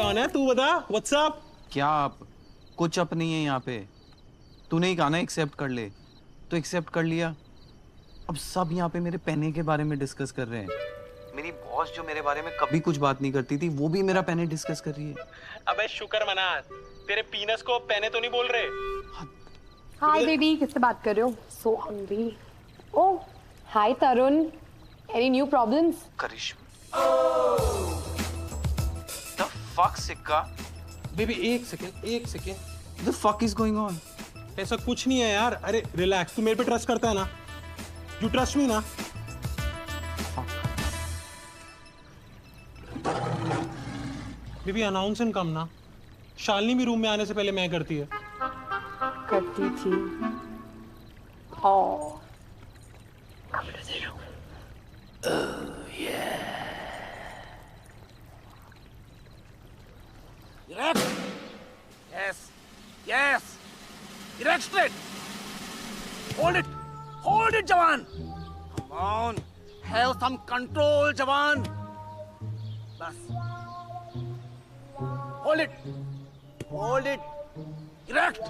On है, तू बता व्हाट्स अप। क्या आप? कुछ अप नहीं है यहाँ पे। तूने ही कहा ना एक्सेप्ट कर ले, तो एक्सेप्ट कर लिया। अब सब यहाँ पे मेरे पहने के बारे में डिस्कस कर रहे हैं। मेरी बॉस जो मेरे बारे में कभी कुछ बात नहीं करती थी, वो भी मेरा पहने डिस्कस कर रही है। अबे शुक्र मना, तेरे पीनस को पहने तो नहीं बोल रहे। हाय बेबी, किससे बात कर रहे हो? So hungry. Oh hi Tarun, any new problems? Karishma the fuck Sikka. Baby एक second. The fuck is going on? ऐसा कुछ नहीं है यार। अरे रिलैक्स, तू मेरे पे ट्रस्ट करता है ना? यू ट्रस्ट मी ना? बेबी अनाउंस एंड कम ना। शालिनी भी रूम में आने से पहले मैं करती है। करती थी। ओह come to the room. Erect. Yes. Erect straight. Hold it, Jawan. Come on. Have some control, Jawan. Bas. Hold it. Erect.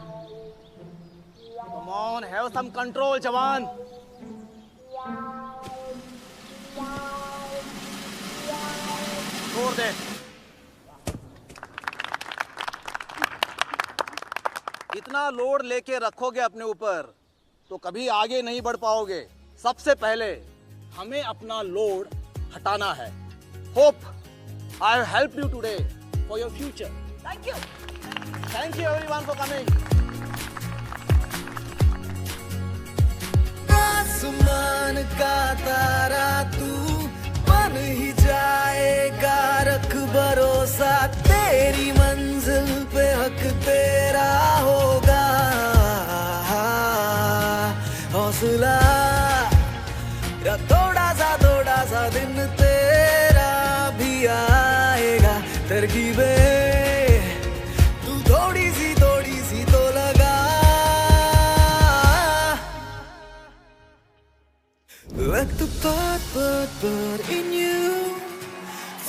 Come on, have some control, Jawan. छोड़ दे। इतना लोड लेके रखोगे अपने ऊपर तो कभी आगे नहीं बढ़ पाओगे। सबसे पहले हमें अपना लोड हटाना है। Hope I have helped you today for your future. Thank you everyone for coming. आसमान का तारा तू बन ही जाएगा, रख भरोसा तेरी मंजिल पे हक तेरा होगा। हौसला या थोड़ा सा दिन तेरा भी आएगा। तरकीबें तू थोड़ी सी तो लगा। Let the bird in you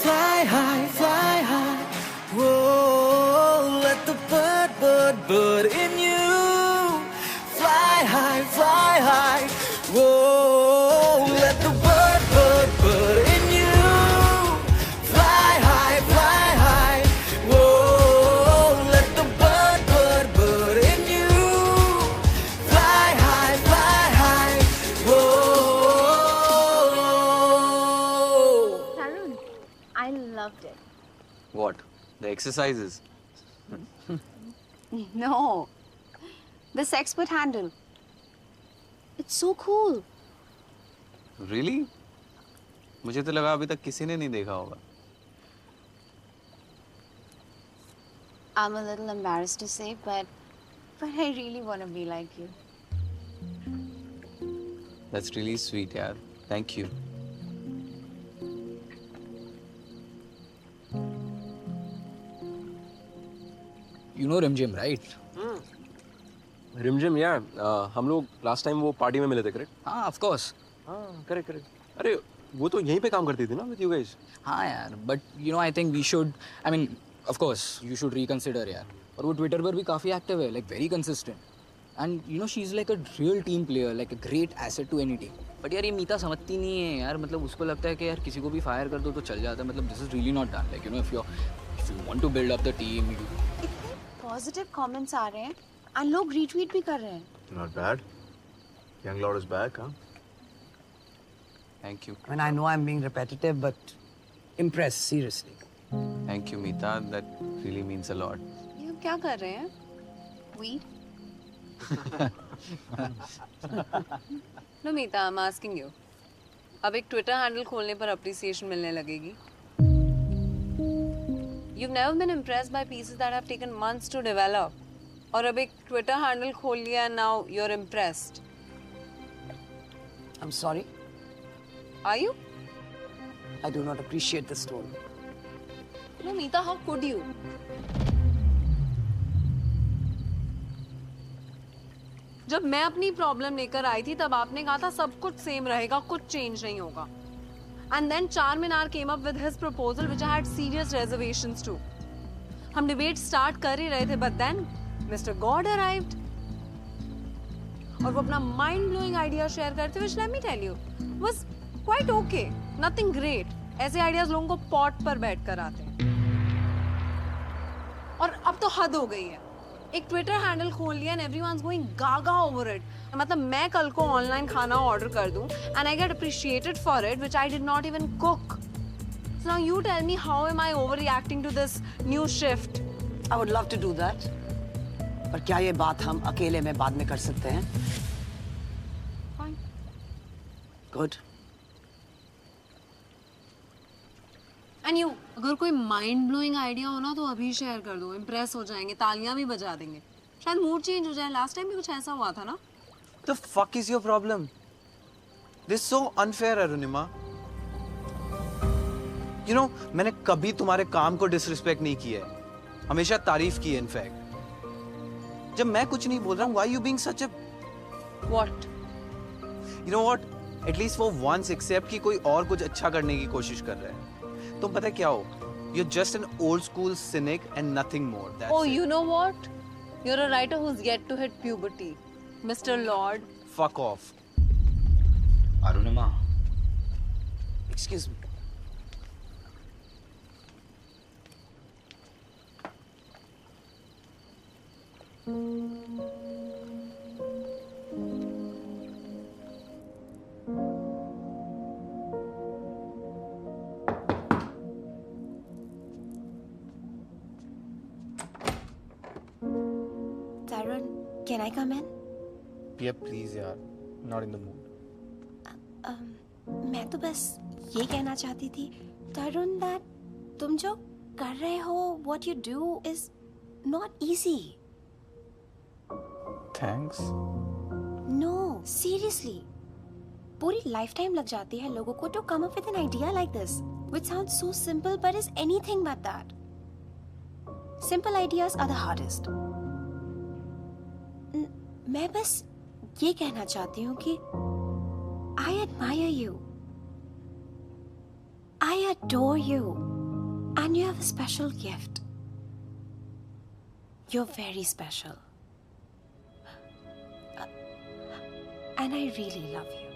fly high. Whoa, let the bird in you fly high. Whoa, let the bird in you fly high. Whoa, let the bird in you fly high. Whoa. Tarun, I loved it. What? The exercises? No, the sex foot handle. It's so cool. Really? मुझे तो लगा अभी तक किसी ने नहीं देखा होगा। I'm a little embarrassed to say, but I really want to be like you. That's really sweet, यार. Thank you. You know Rimjim, right? रिमझिम या हम लोग लास्ट टाइम वो पार्टी में मिले थे, करेक्ट? हाँ, of course. हाँ, करेक्ट। अरे वो तो यहीं पे काम करती थी ना विद यू गाइस। हाँ यार, but you know I think we should, I mean, of course you should reconsider यार. और वो ट्विटर पर भी काफ़ी एक्टिव है, like very consistent. And you know she's like a real team player, like a great asset to any team. But यार ये मीता समझती नहीं है यार, मतलब उसको लगता है कि यार किसी को भी फायर कर दो तो चल जाता है, मतलब this is really not done. Like you know if you want to build up the team, इतने पॉजिटिव कमेंट्स आ रहे हैं और लोग रीट्वीट भी कर रहे हैं। Not bad. Young Lord is back, huh? Thank you. I mean, I know I'm being repetitive, but impressed, seriously. Thank you, Meeta. That really means a lot. ये क्या कर रहे हैं? Weed? No, Meeta, I'm asking you. अब एक Twitter handle खोलने पर appreciation मिलने लगेगी। You've never been impressed by pieces that have taken months to develop. और अब एक ट्विटर हैंडल खोल लिया and now you're impressed. I'm sorry. Are you? I do not appreciate this tone. No, Meeta, how could you? जब मैं अपनी problem लेकर आई थी तब आपने कहा था सब कुछ सेम रहेगा, कुछ चेंज नहीं होगा. And then Charminar came up with his proposal which I had serious reservations to. हम डिबेट स्टार्ट कर ही रहे थे, but then mister God arrived और वो अपना माइंड ब्लोइंग आइडिया शेयर करते, which let me tell you was quite okay, nothing great. ऐसे आइडियाज लोगों को पॉट पर बैठ कर आते हैं। और अब तो हद हो गई है, एक ट्विटर हैंडल खोल लिया and everyone's going gaga over it. मतलब मैं कल को ऑनलाइन खाना ऑर्डर कर दूं and I get appreciated for it which I did not even cook. So now you tell me, how am I overreacting to this new shift? I would love to do that. पर क्या ये बात हम अकेले में बाद में कर सकते हैं? Fine. Good. एंड यू, अगर कोई माइंड ब्लोइंग आइडिया हो ना तो अभी शेयर कर दो, इम्प्रेस हो जाएंगे, तालियां भी बजा देंगे, शायद मूड चेंज हो जाए। लास्ट टाइम भी कुछ ऐसा हुआ था ना। The fuck is your problem? This is so unfair, Arunima. You know, मैंने कभी तुम्हारे काम को डिसरिस्पेक्ट नहीं किया है, हमेशा तारीफ की है इनफैक्ट। जब मैं कुछ नहीं बोल रहा हूँ, why you being such a What? You know what? At least for once accept कि कोई और कुछ अच्छा करने की कोशिश कर रहा है। तुम पता क्या हो? You're just an old school cynic and nothing more. That's Oh, it. you know what? You're a writer who's yet to hit puberty, Mr. Lord. Fuck off. Arunima. Excuse me. Tarun, can I come in? Yeah, please यार. Not in the mood. मैं तो बस ये कहना चाहती थी, तरुण, that तुम जो कर रहे हो, what you do is not easy. Thanks. No, seriously. पूरी lifetime लग जाती है लोगों को to come up with an idea like this, which sounds so simple but is anything but that. Simple ideas are the hardest. मैं बस ये कहना चाहती हूँ कि I admire you. I adore you. And you have a special gift. You're very special. And I really love you.